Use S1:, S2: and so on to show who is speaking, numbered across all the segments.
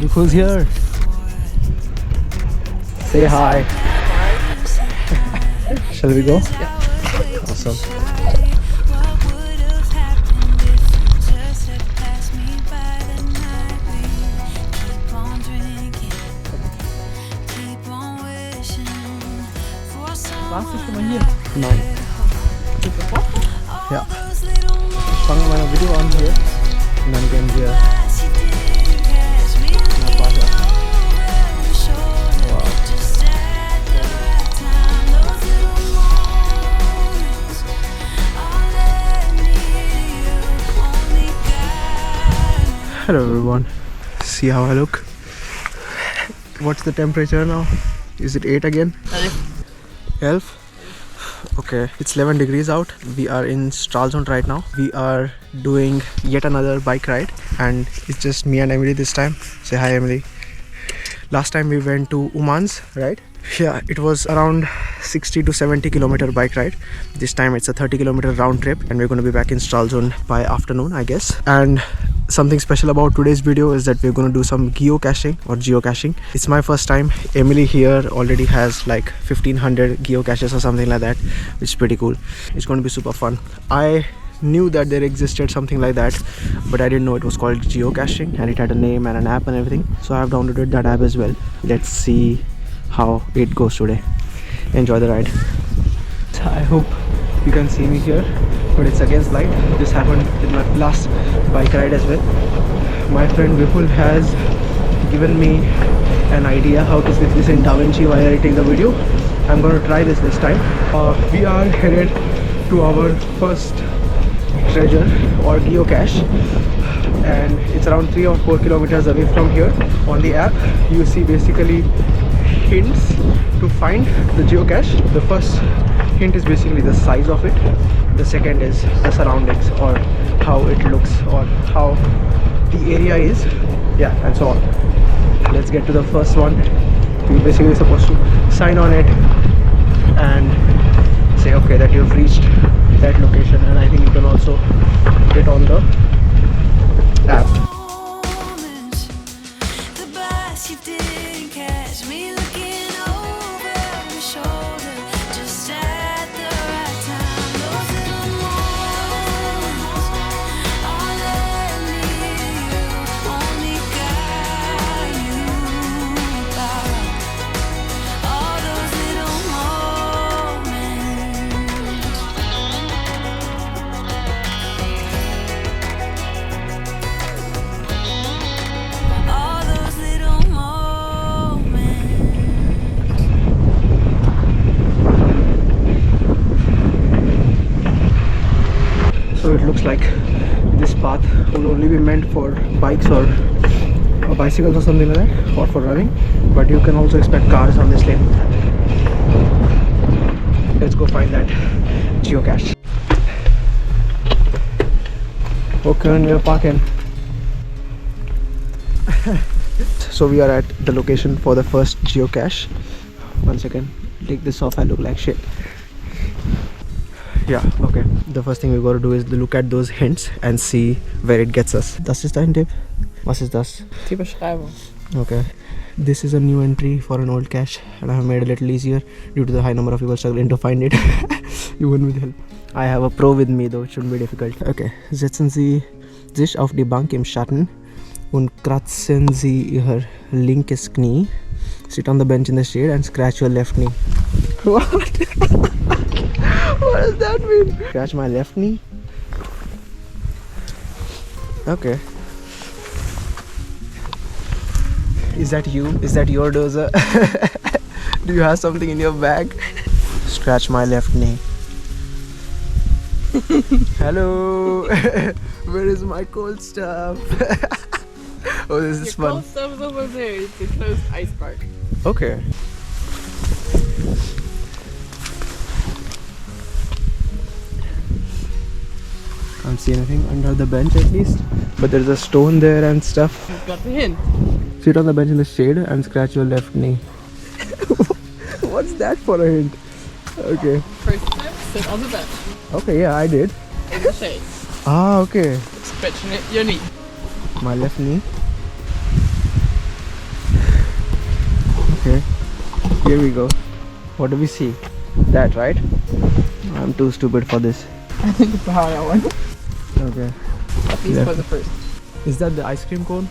S1: Look who's here. Say hi. Shall we go?
S2: Yeah.
S1: Awesome.
S2: Warst du schon mal hier?
S1: Nein. Ja. Ich fange mal ein Video an hier und dann gehen wir nach Barhöft. Wow. Hello everyone. See how I look? What's the temperature now? Is it 8 again? 11? Okay, it's 11 degrees out. We are in Stralsund right now. We are doing yet another bike ride and it's just me and Emily this time. Say hi, Emily. Last time we went to Umans, right? Yeah, it was around 60 to 70 kilometer bike ride. This time it's a 30 kilometer round trip and we're going to be back in Stralsund by afternoon, I guess. And something special about today's video is that we're going to do some geocaching or geocaching. It's my first time. Emily here already has like 1500 geocaches or something like that, which is pretty cool. It's going to be super fun. I knew that there existed something like that, but I didn't know it was called geocaching and it had a name and an app and everything. So I have downloaded that app as well. Let's see how it goes today. Enjoy the ride. I hope you can see me here, but it's against light. This happened in my last bike ride as well. My friend Vipul has given me an idea how to switch this in DaVinci while editing the video. I'm going to try this time. We are headed to our first treasure or geocache, and it's around 3 or 4 kilometers away from here. On the app you see basically hints to find the geocache. The first hint is basically the size of it. The second is the surroundings or how it looks or how the area is, yeah, and so on. Let's get to the first one. You're basically supposed to sign on it and say okay that you've reached that location, and I think you can also get on the app. So it looks like this path will only be meant for bikes or bicycles or something like that, or for running, but you can also expect cars on this lane. Let's go find that geocache. Okay, we are parking. So we are at the location for the first geocache. 1 second, take this off, I look like shit. Yeah, okay. The first thing we got to do is look at those hints and see where it gets us. Das ist ein Tipp. Was ist das?
S2: Die Beschreibung.
S1: Okay. This is a new entry for an old cache and I have made it a little easier due to the high number of people struggling to find it. Even with help. I have a pro with me though, it shouldn't be difficult. Okay. Setzen Sie sich auf die Bank im Schatten und kratzen Sie Ihr linkes Knie. Sit on the bench in the shade and scratch your left knee. What? What does that mean? Scratch my left knee? Okay. Is that you? Is that your dozer? Do you have something in your bag? Scratch my left knee. Hello. Where is my cold stuff? Oh, this is fun.
S2: Cold stuff is over there. It's a closed ice park.
S1: Okay. Can't see anything under the bench at least, but there's a stone there and stuff.
S2: You've got the hint.
S1: Sit on the bench in the shade and scratch your left knee. What's that for a hint? Okay.
S2: First step, sit on the bench.
S1: Okay, yeah, I did.
S2: In the shade.
S1: Ah, okay.
S2: Scratching your knee.
S1: My left knee. Okay, here we go. What do we see? That, right? I'm too stupid for this.
S2: I think it's the harder one.
S1: Okay.
S2: At least for the first.
S1: Is that the ice cream cone?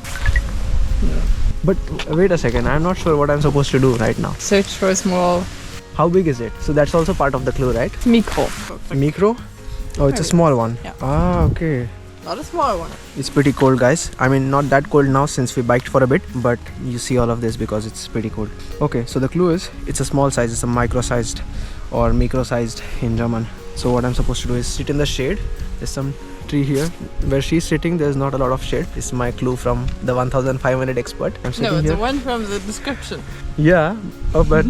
S2: No.
S1: But wait a second, I'm not sure what I'm supposed to do right now.
S2: Search for a small
S1: How big is it? So that's also part of the clue, right?
S2: micro.
S1: Micro? Oh, it's a small one.
S2: Yeah.
S1: Ah, okay.
S2: Not a small one.
S1: It's pretty cold, guys. I mean, not that cold now since we biked for a bit, but you see all of this because it's pretty cold. Okay, so the clue is it's a small size, it's a micro-sized or micro-sized in German. So what I'm supposed to do is sit in the shade. There's some tree here. Where she's sitting, there's not a lot of shade. It's my clue from the 1500 expert. I'm sitting
S2: No, it's
S1: here.
S2: the one from the description.
S1: Yeah. Oh, but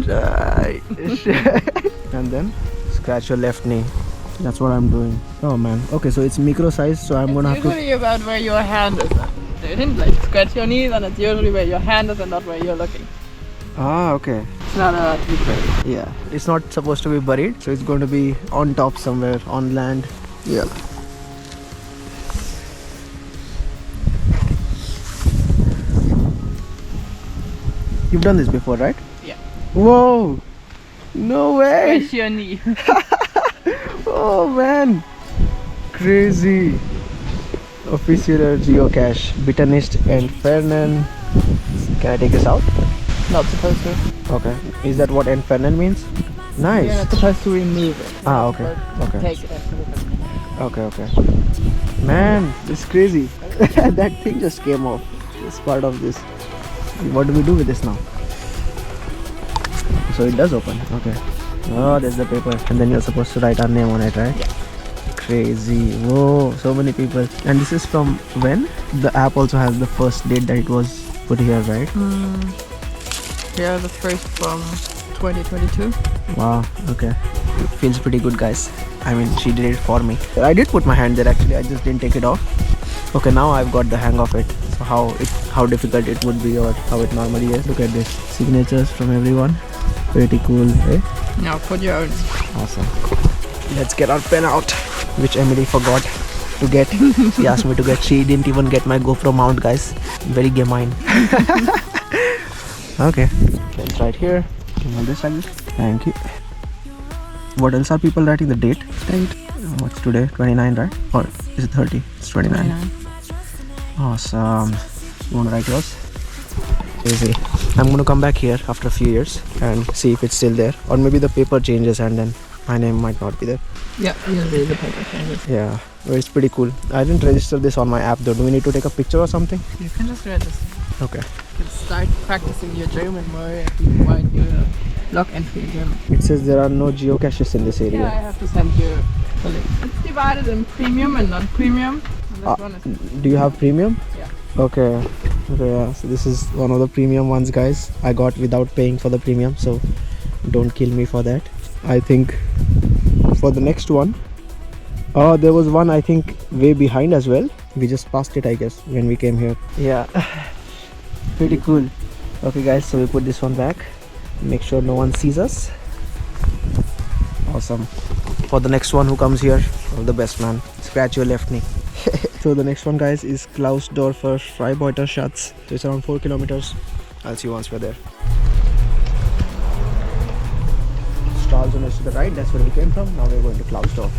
S1: and then scratch your left knee. That's what I'm doing. Oh man. Okay, so it's micro size, so I'm gonna have to.
S2: It's usually about where your hand is. They didn't like scratch your knees, and it's usually where your hand is and not where you're looking.
S1: Ah, okay.
S2: It's not allowed to be buried.
S1: Yeah. It's not supposed to be buried, so it's going to be on top somewhere on land. Yeah. You've done this before, right?
S2: Yeah.
S1: Whoa! No way!
S2: Scratch your knee.
S1: Oh man! Crazy! Official Geocache. Bitternis and Fernen. Can I take this out?
S2: Not supposed to.
S1: Okay. Is that what Fernen means? Nice.
S2: You're not supposed to remove it.
S1: Ah, okay.
S2: But
S1: Okay.
S2: take it as a
S1: Okay, okay. Man, it's crazy. That thing just came off. It's part of this. What do we do with this now? So it does open. Okay. Oh, there's the paper. And then you're supposed to write our name on it, right?
S2: Yeah.
S1: Crazy. Whoa, so many people. And this is from when? The app also has the first date that it was put here, right?
S2: Yeah, the first from 2022.
S1: Wow, okay. It feels pretty good, guys. I mean, she did it for me. I did put my hand there actually, I just didn't take it off. Okay, now I've got the hang of it. So how difficult it would be or how it normally is. Look at this. Signatures from everyone. Pretty cool, eh?
S2: Now put your own.
S1: Awesome. Let's get our pen out, which Emily forgot to get. She asked me to get. She didn't even get my GoPro mount, guys. Very gemein. Okay. Pen's right here. Hold this like this. Thank you. What else are people writing? The date? What's today? 29, right? Or is it 30? It's 29. Awesome. You want to write yours? Easy. I'm going to come back here after a few years and see if it's still there. Or maybe the paper changes and then my name might not be there.
S2: Yeah, usually the paper changes.
S1: Yeah, but it's pretty cool. I didn't register this on my app though. Do we need to take a picture or something?
S2: You can just register.
S1: Okay.
S2: You can start practicing your German more if you want your log entry in German.
S1: It says there are no geocaches in this area.
S2: Yeah, I have to send you a link. It's divided in premium and non-premium. And this one is
S1: Do you have premium?
S2: Yeah.
S1: Okay. Okay, yeah. So this is one of the premium ones, guys. I got without paying for the premium, so don't kill me for that. I think for the next one, there was one I think way behind as well. We just passed it, I guess, when we came here. Yeah. Pretty cool. Okay, guys, so we put this one back. Make sure no one sees us. Awesome. For the next one who comes here, all the best, man. Scratch your left knee. So the next one, guys, is Klausdorfer Freibeuter Schatz. So it's around 4 kilometers. I'll see you once we're there. Stralsund is to the right, that's where we came from. Now we're going to Klausdorf.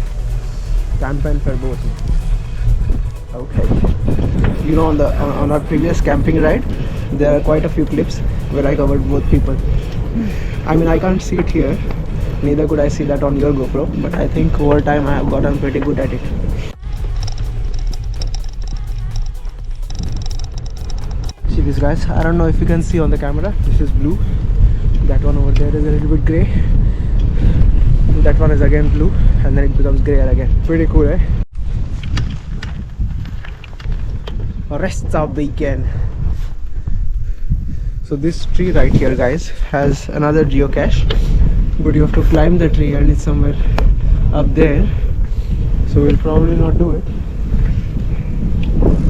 S1: Campen Verboten. Okay. You know, on our previous camping ride, there are quite a few clips where I covered both people. I mean, I can't see it here. Neither could I see that on your GoPro, but I think over time I have gotten pretty good at it. See this, guys? I don't know if you can see on the camera. This is blue. That one over there is a little bit grey. That one is again blue, and then it becomes grey again. Pretty cool, eh? Rechtsabbiegen. So this tree right here, guys, has another geocache, but you have to climb the tree and it's somewhere up there, so we'll probably not do it.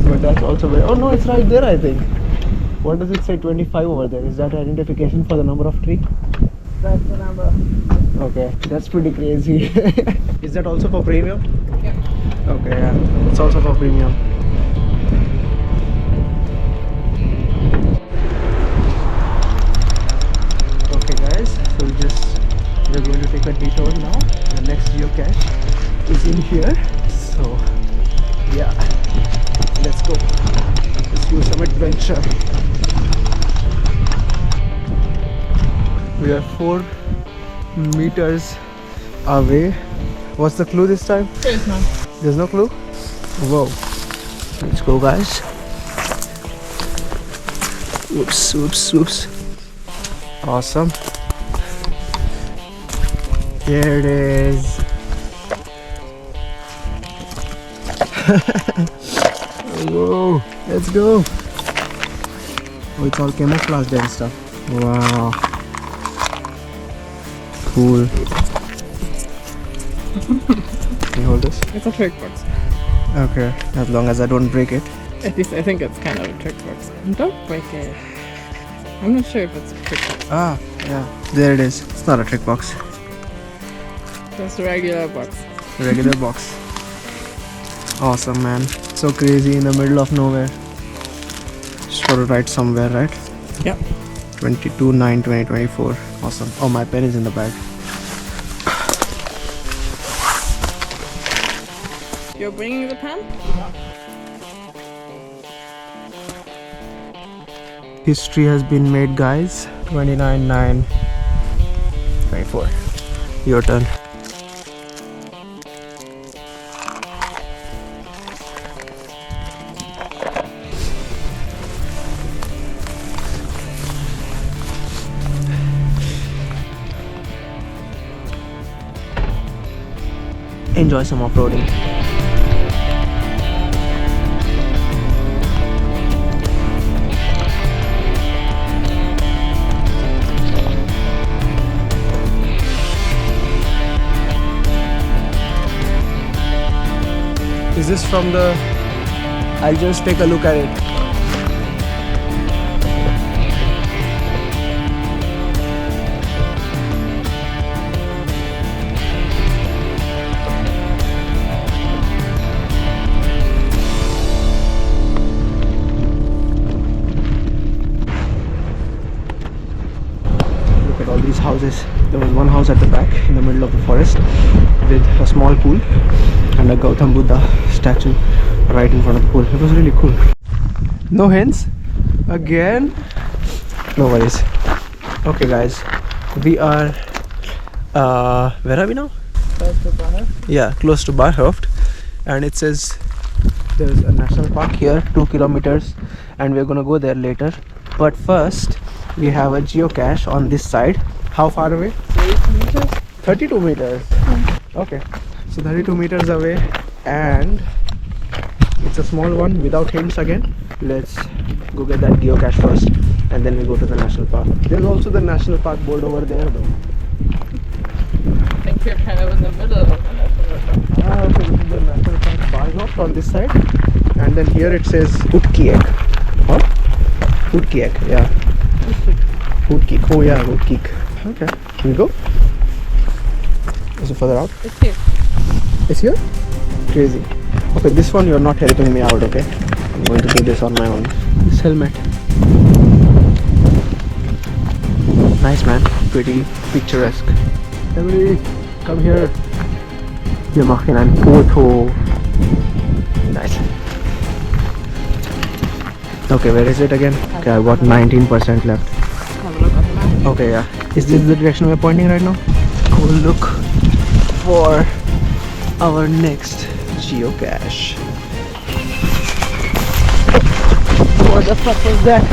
S1: But that's also very... oh no, it's right there, I think. What does it say? 25 over there. Is that identification for the number of tree?
S2: that's the number.
S1: Okay, that's pretty crazy. Is that also for premium?
S2: Yeah.
S1: Okay, yeah, it's also for premium. take a detour now. The next geocache is in here. So yeah, let's go. Let's do some adventure. We are 4 meters away. What's the clue this time?
S2: There's none.
S1: There's no clue? Whoa. Let's go, guys. Oops, oops, oops. Awesome. Here it is. Whoa, let's go. Oh, it's all camouflaged and stuff. Wow. Cool. Can you hold this?
S2: It's a trick box.
S1: Okay, as long as I don't break it.
S2: At least I think it's kind of a trick box. Don't break it. I'm not sure if it's a trick box.
S1: Ah, yeah. There it is. It's not a trick box.
S2: Just a regular box.
S1: Regular box. Awesome, man. So crazy in the middle of nowhere. Just got to write somewhere, right?
S2: Yep.
S1: 22/9/2024. Awesome. Oh, my pen is in the bag.
S2: You're bringing the pen?
S1: History has been made, guys. 29/9/24. Your turn. Enjoy some off-roading. Is this from the... I'll just take a look at it. Look at all these houses. There was one house at the back in the middle of the forest with a small pool and a Gautam Buddha statue right in front of the pool. It was really cool. No hints? Again? No worries. Okay, guys, we are where are we now?
S2: Close to Barhöft.
S1: Yeah, close to Barhöft, and it says there's a national park here, 2 kilometers, and we're gonna go there later. But first we have a geocache on this side. How far away?
S2: 32 meters.
S1: 32 meters. Okay, so 32 meters away, and it's a small one without hints again. Let's go get that geocache first, and then we go to the national park. There's also the national park board over there though.
S2: I think you're kind of in the middle of the national park.
S1: Ah, okay, this is the national park Barhöft on this side, and then here it says Utkiek. What? Utkiek, yeah. Utkiek, oh yeah, Utkiek. Okay, can we go? Is it further out?
S2: It's here.
S1: It's here? Crazy. Okay, this one you're not helping me out, okay? I'm going to do this on my own. This helmet. Nice, man. Pretty picturesque. Emily, come here. Wir machen ein Foto. Nice. Okay, where is it again? Okay, I've got 19% left.
S2: Have a look at the map.
S1: Okay, yeah. Is this the direction we're pointing right now? Go look for our next geocache. What the fuck was that?